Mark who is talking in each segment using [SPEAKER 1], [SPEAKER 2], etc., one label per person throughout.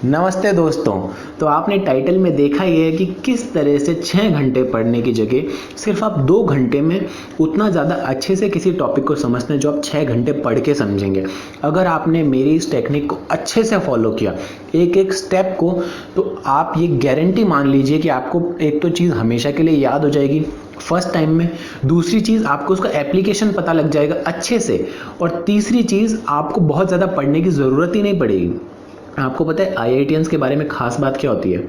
[SPEAKER 1] नमस्ते दोस्तों। तो आपने टाइटल में देखा ही है कि किस तरह से 6 घंटे पढ़ने की जगह सिर्फ आप 2 घंटे में उतना ज़्यादा अच्छे से किसी टॉपिक को समझते हैं जो आप 6 घंटे पढ़ के समझेंगे। अगर आपने मेरी इस टेक्निक को अच्छे से फॉलो किया, एक एक स्टेप को, तो आप ये गारंटी मान लीजिए कि आपको एक तो चीज़ हमेशा के लिए याद हो जाएगी फर्स्ट टाइम में, दूसरी चीज़ आपको उसका एप्लीकेशन पता लग जाएगा अच्छे से, और तीसरी चीज़ आपको बहुत ज़्यादा पढ़ने की ज़रूरत ही नहीं पड़ेगी। आपको पता है IITians के बारे में खास बात क्या होती है?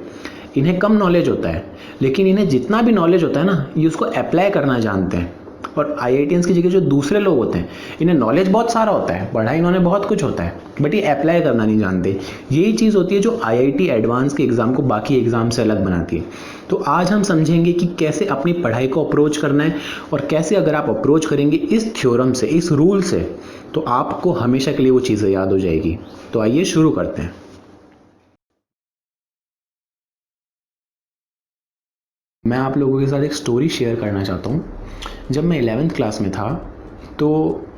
[SPEAKER 1] इन्हें कम नॉलेज होता है, लेकिन इन्हें जितना भी नॉलेज होता है ना, ये उसको अप्लाई करना जानते हैं। और IITians की जगह जो दूसरे लोग होते हैं, इन्हें नॉलेज बहुत सारा होता है, पढ़ा इन्होंने बहुत कुछ होता है, बट ये अप्लाई करना नहीं जानते। यही चीज़ होती है जो IIT एडवांस के एग्ज़ाम को बाकी एग्ज़ाम से अलग बनाती है। तो आज हम समझेंगे कि कैसे अपनी पढ़ाई को अप्रोच करना है, और कैसे अगर आप अप्रोच करेंगे इस थ्योरम से, इस रूल से, तो आपको हमेशा के लिए वो चीज़ें याद हो जाएगी। तो आइए शुरू करते हैं। मैं आप लोगों के साथ एक स्टोरी शेयर करना चाहता हूँ। जब मैं 11th क्लास में था तो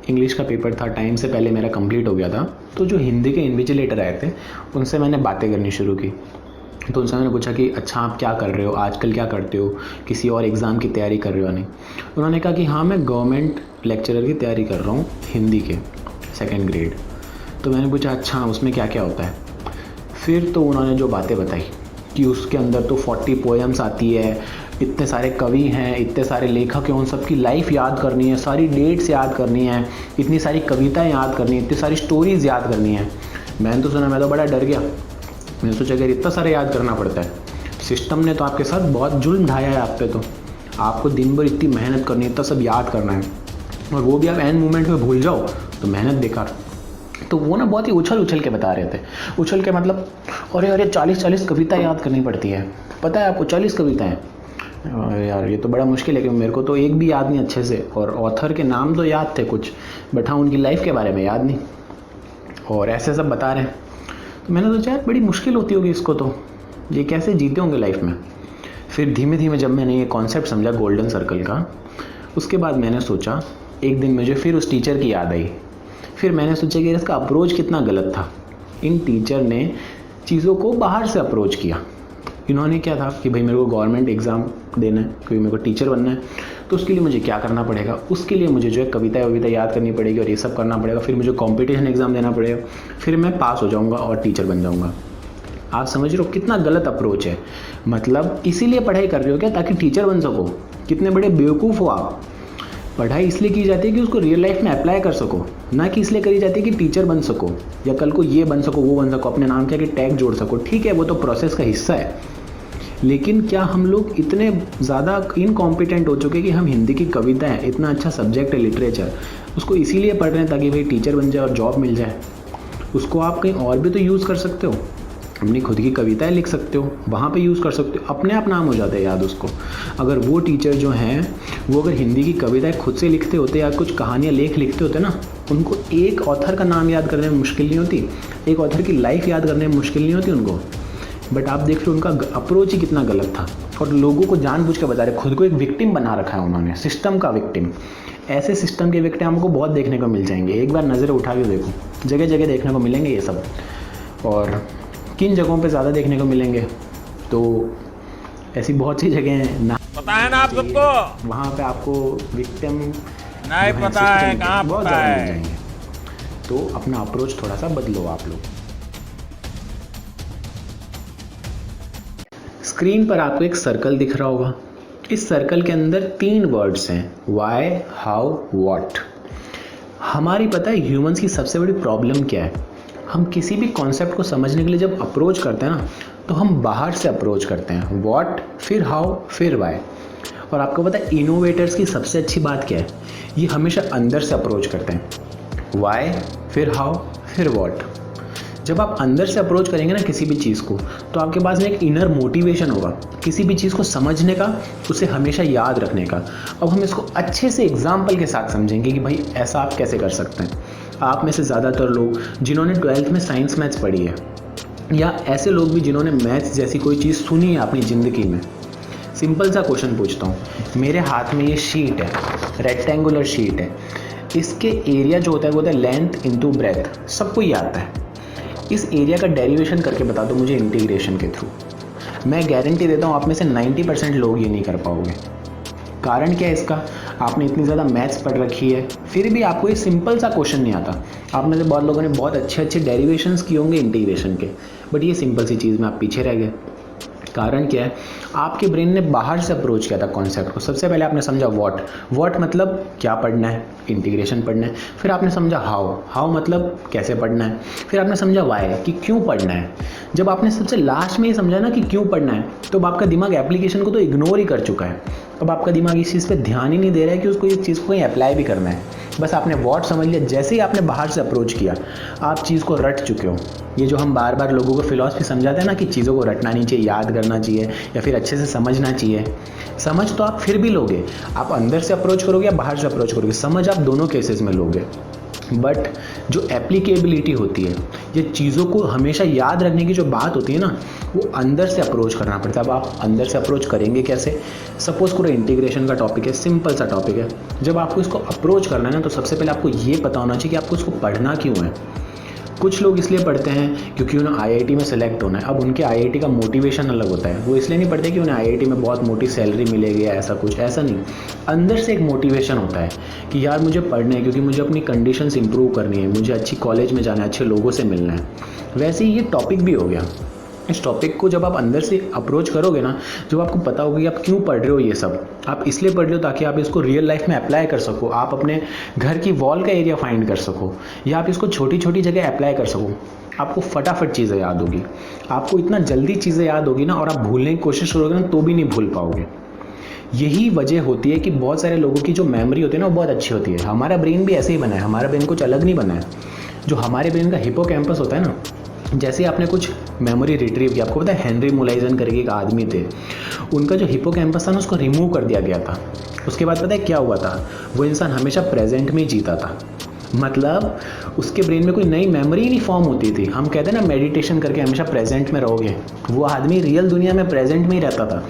[SPEAKER 1] इंग्लिश का पेपर था, टाइम से पहले मेरा कंप्लीट हो गया था। तो जो हिंदी के इन्विजिलेटर आए थे, उनसे मैंने बातें करनी शुरू की। तो उनसे मैंने पूछा कि अच्छा आप क्या कर रहे हो आजकल, क्या करते हो, किसी और एग्ज़ाम की तैयारी कर रहे हो नहीं? उन्होंने कहा कि हाँ, मैं गवर्नमेंट लेक्चरर की तैयारी कर रहा हूँ, हिंदी के 2nd ग्रेड। तो मैंने पूछा अच्छा उसमें क्या क्या होता है? फिर तो उन्होंने जो बातें बताई कि उसके अंदर तो 40 पोएम्स आती है, इतने सारे कवि हैं, इतने सारे लेखक हैं, उन सबकी लाइफ याद करनी है, सारी डेट्स याद करनी है, इतनी सारी कविताएं याद करनी है, इतनी सारी स्टोरीज़ याद करनी है। मैंने तो सुना, मैं तो बड़ा डर गया। मैंने सोचा अगर इतना सारा याद करना पड़ता है, सिस्टम ने तो आपके साथ बहुत जुल्म ढाया है आप पे। तो आपको दिन भर इतनी मेहनत करनी है, इतना सब याद करना है, और वो भी आप एंड मोमेंट में भूल जाओ तो मेहनत बेकार। तो वो ना बहुत ही उछल के बता रहे थे। उछल के मतलब अरे 40 कविता याद करनी पड़ती है, पता है आपको 40 कविताएं? यार ये तो बड़ा मुश्किल है, क्योंकि मेरे को तो एक भी याद नहीं अच्छे से, और ऑथर के नाम तो याद थे कुछ, बट हाँ उनकी लाइफ के बारे में याद नहीं, और ऐसे सब बता रहे हैं। तो मैंने सोचा यार बड़ी मुश्किल होती होगी इसको, तो ये कैसे जीते होंगे लाइफ में। फिर धीमे धीमे जब मैंने ये कॉन्सेप्ट समझा गोल्डन सर्कल का, उसके बाद मैंने सोचा, एक दिन मुझे फिर उस टीचर की याद आई। फिर मैंने सोचा कि इसका अप्रोच कितना गलत था। इन टीचर ने चीज़ों को बाहर से अप्रोच किया। इन्होंने क्या था कि भाई मेरे को गवर्नमेंट एग्ज़ाम देना है, क्योंकि मेरे को टीचर बनना है, तो उसके लिए मुझे क्या करना पड़ेगा, उसके लिए मुझे जो है कविता याद करनी पड़ेगी और ये सब करना पड़ेगा, फिर मुझे कॉम्पिटिशन एग्ज़ाम देना पड़ेगा, फिर मैं पास हो जाऊँगा और टीचर बन जाऊँगा। आप समझ रहे हो कितना गलत अप्रोच है? मतलब इसीलिए पढ़ाई कर रहे हो क्या, ताकि टीचर बन सको? कितने बड़े बेवकूफ़ हो आप। पढ़ाई इसलिए की जाती है कि उसको रियल लाइफ में अप्लाई कर सको, ना कि इसलिए करी जाती है कि टीचर बन सको, या कल को ये बन सको, वो बन सको, अपने नाम के आगे टैग जोड़ सको। ठीक है, वो तो प्रोसेस का हिस्सा है, लेकिन क्या हम लोग इतने ज़्यादा इनकॉम्पिटेंट हो चुके कि हम हिंदी की कविता है, इतना अच्छा सब्जेक्ट है लिटरेचर, उसको इसीलिए पढ़ रहे हैं ताकि भाई टीचर बन जाए और जॉब मिल जाए? उसको आप कहीं और भी तो यूज़ कर सकते हो, अपनी खुद की कविताएं लिख सकते हो, वहाँ पे यूज़ कर सकते हो, अपने आप नाम हो जाता है याद उसको। अगर वो टीचर जो हैं वो अगर हिंदी की कविताएं खुद से लिखते होते या कुछ कहानियाँ लिखते होते ना, उनको एक ऑथर का नाम याद करने में मुश्किल नहीं होती, एक ऑथर की लाइफ याद करने में मुश्किल नहीं होती उनको। बट आप देख लो उनका अप्रोच ही कितना गलत था, और लोगों को जानबूझ के बता रहे, खुद को एक विक्टिम बना रखा है उन्होंने, सिस्टम का विक्टिम। ऐसे सिस्टम के विक्टिम हमको बहुत देखने को मिल जाएंगे, एक बार नज़र उठा के देखो, जगह जगह देखने को मिलेंगे ये सब। और किन जगहों पे ज़्यादा देखने को मिलेंगे, तो ऐसी बहुत सी जगह हैं ना,
[SPEAKER 2] पता है ना आप सबको,
[SPEAKER 1] वहाँ पे आपको विक्टिम
[SPEAKER 2] नहीं पता है, कहाँ
[SPEAKER 1] बहुत
[SPEAKER 2] पता
[SPEAKER 1] ज़्यादा मिल
[SPEAKER 2] है।
[SPEAKER 1] जाएंगे। तो अपना अप्रोच थोड़ा सा बदलो आप लोग। स्क्रीन पर आपको एक सर्कल दिख रहा होगा। इस सर्कल के अंदर 3 वर्ड्स हैं, वाई, हाउ, व्हाट। हमारी पता है ह्यूमंस की सबसे बड़ी प्रॉब्लम क्या है? हम किसी भी कॉन्सेप्ट को समझने के लिए जब अप्रोच करते हैं ना, तो हम बाहर से अप्रोच करते हैं, व्हाट, फिर हाउ, फिर वाई। और आपको पता है इनोवेटर्स की सबसे अच्छी बात क्या है? ये हमेशा अंदर से अप्रोच करते हैं, वाई, फिर हाउ, फिर व्हाट। जब आप अंदर से अप्रोच करेंगे ना किसी भी चीज़ को, तो आपके पास में एक इनर मोटिवेशन होगा किसी भी चीज़ को समझने का, उसे हमेशा याद रखने का। अब हम इसको अच्छे से एग्जाम्पल के साथ समझेंगे कि भाई ऐसा आप कैसे कर सकते हैं। आप में से ज़्यादातर लोग जिन्होंने 12th में साइंस मैथ्स पढ़ी है, या ऐसे लोग भी जिन्होंने मैथ्स जैसी कोई चीज़ सुनी है अपनी ज़िंदगी में। सिंपल सा क्वेश्चन पूछता हूँ, मेरे हाथ में ये शीट है, रेक्टेंगुलर शीट है, इसके एरिया जो होता है वो होता है लेंथ इंटू ब्रेथ, सबको ही आता है। इस एरिया का डेरिवेशन करके बता दो मुझे इंटीग्रेशन के थ्रू। मैं गारंटी देता हूँ आप में से 90% लोग ये नहीं कर पाओगे। कारण क्या है इसका? आपने इतनी ज़्यादा मैथ्स पढ़ रखी है, फिर भी आपको ये सिंपल सा क्वेश्चन नहीं आता। आप में से बहुत लोगों ने बहुत अच्छे डेरिवेशंस किए होंगे इंटीग्रेशन के, बट ये सिंपल सी चीज़ में आप पीछे रह गए। कारण क्या है? आपके ब्रेन ने बाहर से अप्रोच किया था कॉन्सेप्ट को। सबसे पहले आपने समझा व्हाट मतलब क्या पढ़ना है, इंटीग्रेशन पढ़ना है। फिर आपने समझा हाउ मतलब कैसे पढ़ना है। फिर आपने समझा वाई कि क्यों पढ़ना है। जब आपने सबसे लास्ट में ये समझा ना कि क्यों पढ़ना है, तो अब आपका दिमाग एप्लीकेशन को तो इग्नोर ही कर चुका है। अब आपका दिमाग इस चीज़ पे ध्यान ही नहीं दे रहा है कि उसको इस चीज़ को कहीं अप्लाई भी करना है। बस आपने व्हाट समझ लिया, जैसे ही आपने बाहर से अप्रोच किया आप चीज़ को रट चुके हो। ये जो हम बार बार लोगों को फिलॉसफी समझाते हैं ना कि चीज़ों को रटना नहीं चाहिए, याद करना चाहिए या फिर अच्छे से समझना चाहिए। समझ तो आप फिर भी लोगे, आप अंदर से अप्रोच करोगे या बाहर से अप्रोच करोगे, समझ आप दोनों केसेस में लोगे। बट जो एप्लीकेबिलिटी होती है, ये चीज़ों को हमेशा याद रखने की जो बात होती है ना, वो अंदर से अप्रोच करना पड़ता है। अब आप अंदर से अप्रोच करेंगे कैसे? सपोज करो इंटीग्रेशन का टॉपिक है, सिंपल सा टॉपिक है। जब आपको इसको अप्रोच करना है ना, तो सबसे पहले आपको ये पता होना चाहिए कि आपको इसको पढ़ना क्यों है। कुछ लोग इसलिए पढ़ते हैं क्योंकि उन्हें आईआईटी में सेलेक्ट होना है। अब उनके आईआईटी का मोटिवेशन अलग होता है। वो इसलिए नहीं पढ़ते कि उन्हें आईआईटी में बहुत मोटी सैलरी मिलेगी या ऐसा कुछ, ऐसा नहीं। अंदर से एक मोटिवेशन होता है कि यार मुझे पढ़ना है क्योंकि मुझे अपनी कंडीशंस इंप्रूव करनी है, मुझे अच्छी कॉलेज में जाना है, अच्छे लोगों से मिलना है। वैसे ही ये टॉपिक भी हो गया। इस टॉपिक को जब आप अंदर से अप्रोच करोगे ना, जब आपको पता होगा कि आप क्यों पढ़ रहे हो, ये सब आप इसलिए पढ़ रहे हो ताकि आप इसको रियल लाइफ में अप्लाई कर सको, आप अपने घर की वॉल का एरिया फाइंड कर सको, या आप इसको छोटी छोटी जगह अप्लाई कर सको, आपको फटाफट चीज़ें याद होगी। आपको इतना जल्दी चीज़ें याद होगी ना, और आप भूलने की कोशिश करोगे ना तो भी नहीं भूल पाओगे। यही वजह होती है कि बहुत सारे लोगों की जो मेमोरी होती है ना वो बहुत अच्छी होती है। हमारा ब्रेन भी ऐसे ही बना है, हमारा ब्रेन कुछ अलग नहीं बना है। जो हमारे ब्रेन का हिपोकैम्पस होता है ना, जैसे आपने कुछ मेमोरी रिट्रीव किया, आपको पता है हेनरी मुलाइजन करके एक आदमी थे, उनका जो हिपोकैम्पस था ना उसको रिमूव कर दिया गया था। उसके बाद पता है क्या हुआ था? वो इंसान हमेशा प्रेजेंट में ही जीता था। मतलब उसके ब्रेन में कोई नई मेमोरी नहीं फॉर्म होती थी। हम कहते हैं ना मेडिटेशन करके हमेशा प्रेजेंट में रहोगे, वो आदमी रियल दुनिया में प्रेजेंट में ही रहता था।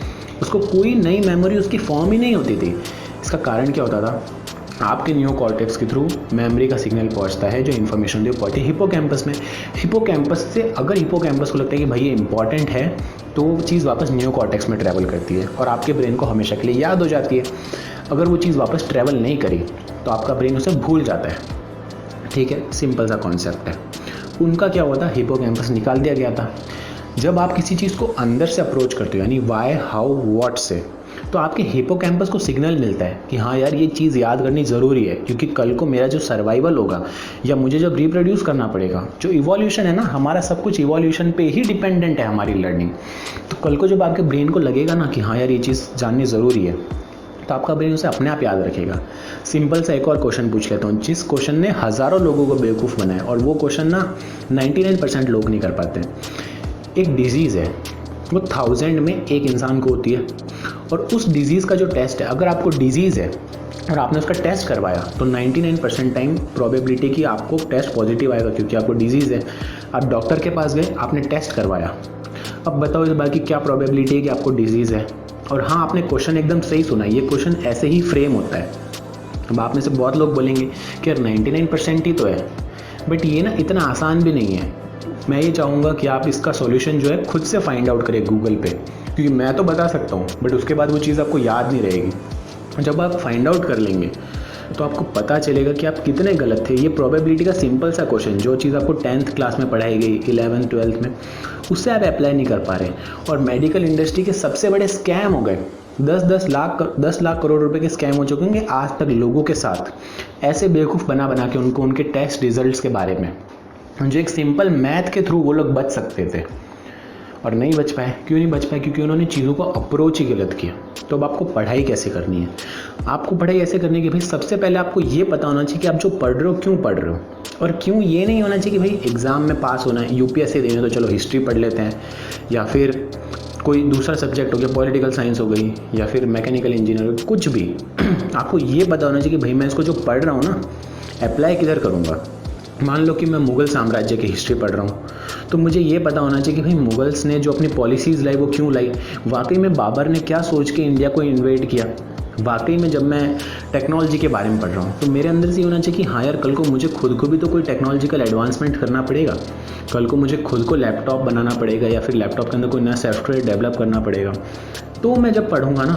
[SPEAKER 1] उसको कोई नई मेमोरी उसकी फॉर्म ही नहीं होती थी। इसका कारण क्या होता था? आपके नियोकॉर्टेक्स के थ्रू मेमोरी का सिग्नल पहुंचता है, जो इन्फॉर्मेशन पहुंचती है हिपोकैम्पस में। हिपोकैम्पस से अगर हिपोकैम्पस को लगता है कि भाई ये इंपॉर्टेंट है, तो वो चीज़ वापस नियोकॉर्टेक्स में ट्रैवल करती है और आपके ब्रेन को हमेशा के लिए याद हो जाती है। अगर वो चीज़ वापस ट्रैवल नहीं करी तो आपका ब्रेन उसे भूल जाता है। ठीक है, सिंपल सा कॉन्सेप्ट है। उनका क्या हुआ था? हिपोकैम्पस निकाल दिया गया था। जब आप किसी चीज़ को अंदर से अप्रोच करते हो, यानी वाई, हाउ, व्हाट से, तो आपके हिपोकैम्पस को सिग्नल मिलता है कि हाँ यार ये चीज़ याद करनी ज़रूरी है, क्योंकि कल को मेरा जो सर्वाइवल होगा या मुझे जब रिप्रोड्यूस करना पड़ेगा, जो इवोल्यूशन है ना, हमारा सब कुछ इवोल्यूशन पे ही डिपेंडेंट है, हमारी लर्निंग। तो कल को जब आपके ब्रेन को लगेगा ना कि हाँ यार ये चीज़ जाननी ज़रूरी है, तो आपका ब्रेन उसे अपने आप याद रखेगा। सिंपल सा एक और क्वेश्चन पूछ लेता हूँ, जिस क्वेश्चन ने हज़ारों लोगों को बेवकूफ़ बनाया, और वो क्वेश्चन ना 99% लोग नहीं कर पाते। एक डिजीज़ है, वो 1000 में एक इंसान को होती है, और उस डिजीज़ का जो टेस्ट है, अगर आपको डिजीज़ है और आपने उसका टेस्ट करवाया तो 99% टाइम प्रोबेबिलिटी कि आपको टेस्ट पॉजिटिव आएगा, क्योंकि आपको डिजीज़ है। आप डॉक्टर के पास गए, आपने टेस्ट करवाया, अब बताओ इस बार की क्या प्रोबेबिलिटी है कि आपको डिजीज़ है। और हाँ, आपने क्वेश्चन एकदम सही सुना, ये क्वेश्चन ऐसे ही फ्रेम होता है। अब आप में से बहुत लोग बोलेंगे कि यार 99% ही तो है, बट ये ना इतना आसान भी नहीं है। मैं ये चाहूँगा कि आप इसका सॉल्यूशन जो है खुद से फाइंड आउट करें गूगल पे, क्योंकि मैं तो बता सकता हूँ बट उसके बाद वो चीज़ आपको याद नहीं रहेगी। जब आप फाइंड आउट कर लेंगे तो आपको पता चलेगा कि आप कितने गलत थे। ये प्रोबेबिलिटी का सिंपल सा क्वेश्चन, जो चीज़ आपको 10th क्लास में पढ़ाई गई, 11th 12th में, उससे आप अप्लाई नहीं कर पा रहे। और मेडिकल इंडस्ट्री के सबसे बड़े स्कैम हो गए, 10 लाख करोड़ रुपए के स्कैम हो चुके हैं आज तक लोगों के साथ, ऐसे बेवकूफ़ बना बना के उनको उनके टेस्ट रिजल्ट्स के बारे में, जो एक सिंपल मैथ के थ्रू वो लोग बच सकते थे और नहीं बच पाए। क्यों नहीं बच पाए? क्योंकि उन्होंने चीज़ों को अप्रोच ही गलत किया। तो अब आपको पढ़ाई कैसे करनी है? आपको पढ़ाई ऐसे करनी है कि भाई सबसे पहले आपको ये पता होना चाहिए कि आप जो पढ़ रहे हो क्यों पढ़ रहे हो, और क्यों ये नहीं होना चाहिए कि भाई एग्ज़ाम में पास होना है, यूपीएससी देने तो चलो हिस्ट्री पढ़ लेते हैं, या फिर कोई दूसरा सब्जेक्ट हो गया, पॉलिटिकल साइंस हो गई, या फिर मैकेनिकल इंजीनियर, कुछ भी। आपको ये पता होना चाहिए कि भाई मैं इसको जो पढ़ रहा हूँ ना, अप्लाई किधर करूँगा। मान लो कि मैं मुग़ल साम्राज्य की हिस्ट्री पढ़ रहा हूँ, तो मुझे ये पता होना चाहिए कि भाई मुग़ल्स ने जो अपनी पॉलिसीज़ लाई वो क्यों लाई, वाकई में बाबर ने क्या सोच के इंडिया को इन्वेड किया। वाकई में जब मैं टेक्नोलॉजी के बारे में पढ़ रहा हूँ तो मेरे अंदर से ये होना चाहिए कि हाँ यार, कल को मुझे खुद को भी तो कोई टेक्नोलॉजिकल एडवांसमेंट करना पड़ेगा। कल को मुझे खुद को लैपटॉप बनाना पड़ेगा या फिर लैपटॉप के अंदर कोई नया सॉफ्टवेयर डेवलप करना पड़ेगा। तो मैं जब पढ़ूंगा ना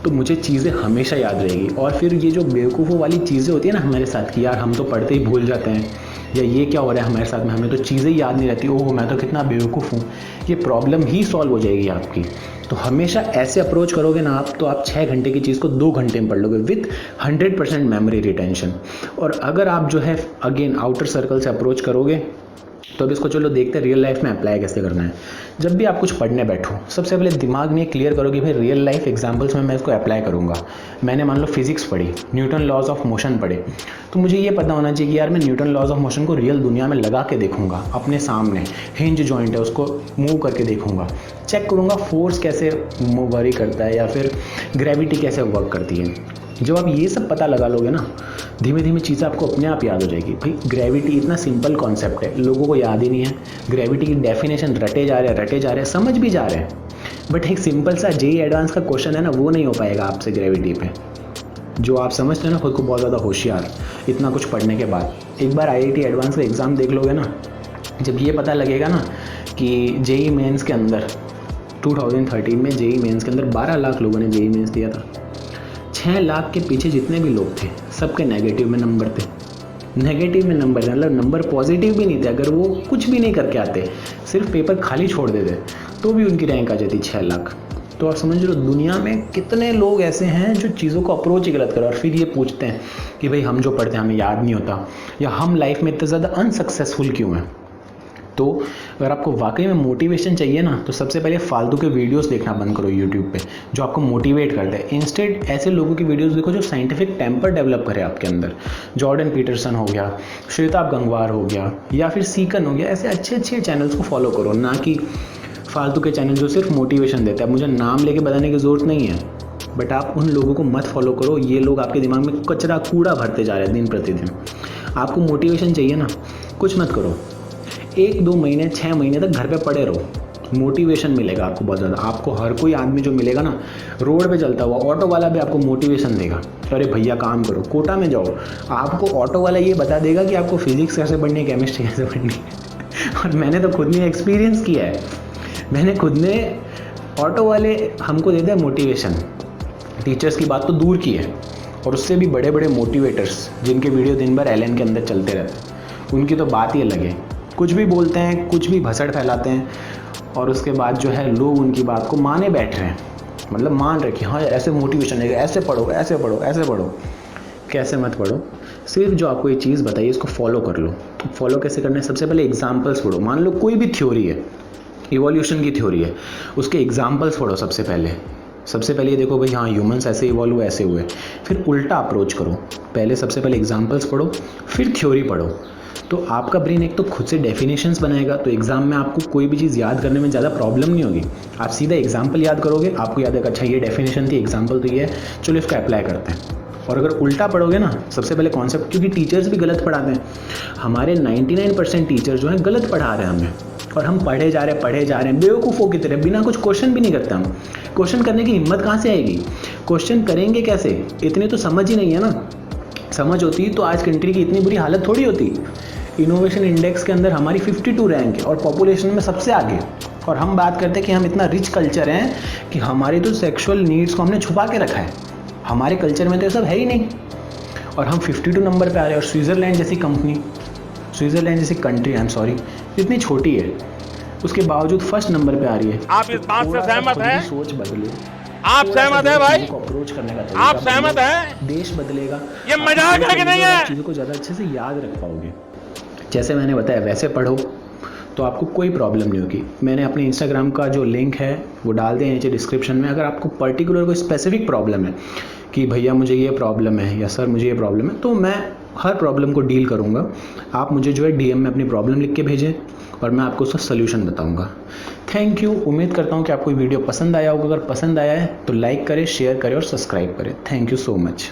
[SPEAKER 1] तो मुझे चीज़ें हमेशा याद रहेगी। और फिर ये जो बेवकूफ़ों वाली चीज़ें होती है ना हमारे साथ कि यार हम तो पढ़ते ही भूल जाते हैं, या ये क्या हो रहा है हमारे साथ में, हमें तो चीज़ें याद नहीं रहती, ओह मैं तो कितना बेवकूफ़ हूँ, ये प्रॉब्लम ही सॉल्व हो जाएगी आपकी। तो हमेशा ऐसे अप्रोच करोगे ना आप, तो आप 6 घंटे की चीज़ को 2 घंटे में पढ़ लोगे विथ 100% मेमोरी रिटेंशन। और अगर आप जो है अगेन आउटर सर्कल से अप्रोच करोगे तो अब इसको चलो देखते हैं रियल लाइफ में अप्लाई कैसे करना है। जब भी आप कुछ पढ़ने बैठो सबसे पहले दिमाग में क्लियर करो कि भाई रियल लाइफ एग्जांपल्स में मैं इसको अप्लाई करूँगा। मैंने मान लो फिजिक्स पढ़ी, न्यूटन लॉज ऑफ मोशन पढ़े, तो मुझे ये पता होना चाहिए कि यार मैं न्यूटन लॉज ऑफ मोशन को रियल दुनिया में लगा के देखूंगा, अपने सामने हिंज जॉइंट है उसको मूव करके देखूंगा, चेक करूँगा फोर्स कैसे वरी करता है या फिर ग्रेविटी कैसे वर्क करती है। जब आप ये सब पता लगा लोगे ना, धीमे धीमे चीज़ें आपको अपने आप याद हो जाएगी। भाई ग्रेविटी इतना सिंपल कॉन्सेप्ट है, लोगों को याद ही नहीं है। ग्रेविटी की डेफिनेशन रटे जा रहे हैं, समझ भी जा रहे हैं, बट एक सिंपल सा जेईई एडवांस का क्वेश्चन है ना, वो नहीं हो पाएगा आपसे ग्रेविटी पे। जो आप समझते हैं ना खुद को बहुत ज़्यादा होशियार इतना कुछ पढ़ने के बाद, एक बार आईआईटी एडवांस का एग्ज़ाम देख लोगे ना, जब ये पता लगेगा ना कि जेईई मेंस के अंदर 2013 में जेईई मेंस के अंदर 12 लाख लोगों ने जेईई मेंस दिया था। 6 लाख के पीछे जितने भी लोग थे सबके नेगेटिव में नंबर थे। नेगेटिव में नंबर मतलब नंबर पॉजिटिव भी नहीं थे। अगर वो कुछ भी नहीं करके आते, सिर्फ पेपर खाली छोड़ देते, तो भी उनकी रैंक आ जाती 6 लाख। तो आप समझ लो दुनिया में कितने लोग ऐसे हैं जो चीज़ों को अप्रोच ही गलत करें और फिर ये पूछते हैं कि भाई हम जो पढ़ते हैं हमें याद नहीं होता, या हम लाइफ में इतने ज़्यादा अनसक्सेसफुल क्यों हैं। तो अगर आपको वाकई में मोटिवेशन चाहिए ना, तो सबसे पहले फालतू के वीडियोस देखना बंद करो यूट्यूब पे जो आपको मोटिवेट करते हैं। इंस्टेड ऐसे लोगों की वीडियोस देखो जो साइंटिफिक टेम्पर डेवलप करे आपके अंदर। जॉर्डन पीटरसन हो गया, श्वेताब गंगवार हो गया, या फिर सीकन हो गया। ऐसे अच्छे अच्छे चैनल्स को फॉलो करो, ना कि फालतू के चैनल जो सिर्फ मोटिवेशन देते हैं। मुझे नाम लेके बताने की ज़रूरत नहीं है, बट आप उन लोगों को मत फॉलो करो। ये लोग आपके दिमाग में कचरा कूड़ा भरते जा रहे हैं दिन प्रतिदिन। आपको मोटिवेशन चाहिए ना, कुछ मत करो, 1-2 महीने 6 महीने तक घर पे पड़े रहो, मोटिवेशन मिलेगा आपको बहुत ज़्यादा। आपको हर कोई आदमी जो मिलेगा ना, रोड पे चलता हुआ ऑटो वाला भी आपको मोटिवेशन देगा, अरे भैया काम करो, कोटा में जाओ। आपको ऑटो वाला ये बता देगा कि आपको फिजिक्स कैसे पढ़नी है, केमिस्ट्री कैसे पढ़नी है। और मैंने तो खुद ने एक्सपीरियंस किया है, मैंने खुद ने, ऑटो वाले हमको देते हैं मोटिवेशन, टीचर्स की बात तो दूर की है, और उससे भी बड़े बड़े मोटिवेटर्स जिनके वीडियो दिन भर एलएन के अंदर चलते रहते हैं, उनकी तो बात ही अलग है। कुछ भी बोलते हैं, कुछ भी भसड़ फैलाते हैं, और उसके बाद जो है लोग उनकी बात को माने बैठ रहे हैं, मतलब मान रहे कि हाँ यार ऐसे मोटिवेशन है, ऐसे पढ़ो ऐसे पढ़ो ऐसे पढ़ो। कैसे मत पढ़ो, सिर्फ जो आपको ये चीज़ बताइए इसको फॉलो कर लो। फॉलो कैसे करना है, सबसे पहले एग्जाम्पल्स पढ़ो। मान लो कोई भी थ्योरी है, इवोल्यूशन की थ्योरी है, उसके एग्जाम्पल्स पढ़ो। सबसे पहले ये देखो भाई हाँ ह्यूमंस ऐसे इवॉल्व हुए, ऐसे हुए। फिर उल्टा अप्रोच करो, पहले सबसे पहले एग्जाम्पल्स पढ़ो, फिर थ्योरी पढ़ो। तो आपका ब्रेन एक तो खुद से डेफिनेशंस बनाएगा, तो एग्जाम में आपको कोई भी चीज़ याद करने में ज़्यादा प्रॉब्लम नहीं होगी। आप सीधा एग्जाम्पल याद करोगे, आपको याद है अच्छा ये डेफिनेशन थी, एग्जाम्पल तो ये है, चलो इसको अप्लाई करते हैं। और अगर उल्टा पढ़ोगे ना, सबसे पहले कॉन्सेप्ट, क्योंकि टीचर्स भी गलत पढ़ाते हैं, हमारे 99% टीचर जो हैं गलत पढ़ा रहे हैं हमें, और हम पढ़े जा रहे हैं बेवकूफ़ों की तरह, बिना कुछ क्वेश्चन भी नहीं करते। हम क्वेश्चन करने की हिम्मत कहाँ से आएगी, क्वेश्चन करेंगे कैसे, इतनी तो समझ ही नहीं है ना। समझ होती तो आज कंट्री की इतनी बुरी हालत थोड़ी होती। इनोवेशन इंडेक्स के अंदर हमारी 52 रैंक है और पॉपुलेशन में सबसे आगे, और हम बात करते हैं कि हम इतना रिच कल्चर हैं कि हमारी तो सेक्सुअल नीड्स को हमने छुपा के रखा है, हमारे कल्चर में तो ये सब है ही नहीं, और हम 52 नंबर पे आ रहे हैं। और स्विट्ज़रलैंड जैसी कंट्री, आई एम सॉरी, इतनी छोटी है, उसके बावजूद फर्स्ट नंबर पे आ रही है।
[SPEAKER 2] आप इस बात से सहमत हैं?
[SPEAKER 1] सोच बदले,
[SPEAKER 2] आप सहमत हैं भाई?
[SPEAKER 1] अप्रोच करने का
[SPEAKER 2] आप सहमत हैं?
[SPEAKER 1] देश बदलेगा।
[SPEAKER 2] ये मजाक है कि नहीं है?
[SPEAKER 1] चीज़ों को ज़्यादा अच्छे से याद रख पाओगे। जैसे मैंने बताया वैसे पढ़ो, तो आपको कोई प्रॉब्लम नहीं होगी। मैंने अपने इंस्टाग्राम का जो लिंक है वो डाल दिया नीचे डिस्क्रिप्शन में। अगर आपको पर्टिकुलर कोई स्पेसिफिक प्रॉब्लम है कि भैया मुझे ये प्रॉब्लम है या सर मुझे ये प्रॉब्लम है, तो मैं हर प्रॉब्लम को डील करूँगा। आप मुझे जो है डीएम में अपनी प्रॉब्लम लिख के भेजें और मैं आपको उसका सलूशन बताऊँगा। Thank you. उम्मीद करता हूँ कि आपको वीडियो पसंद आया होगा। अगर पसंद आया है तो लाइक करें, शेयर करें और सब्सक्राइब करें। Thank you so much.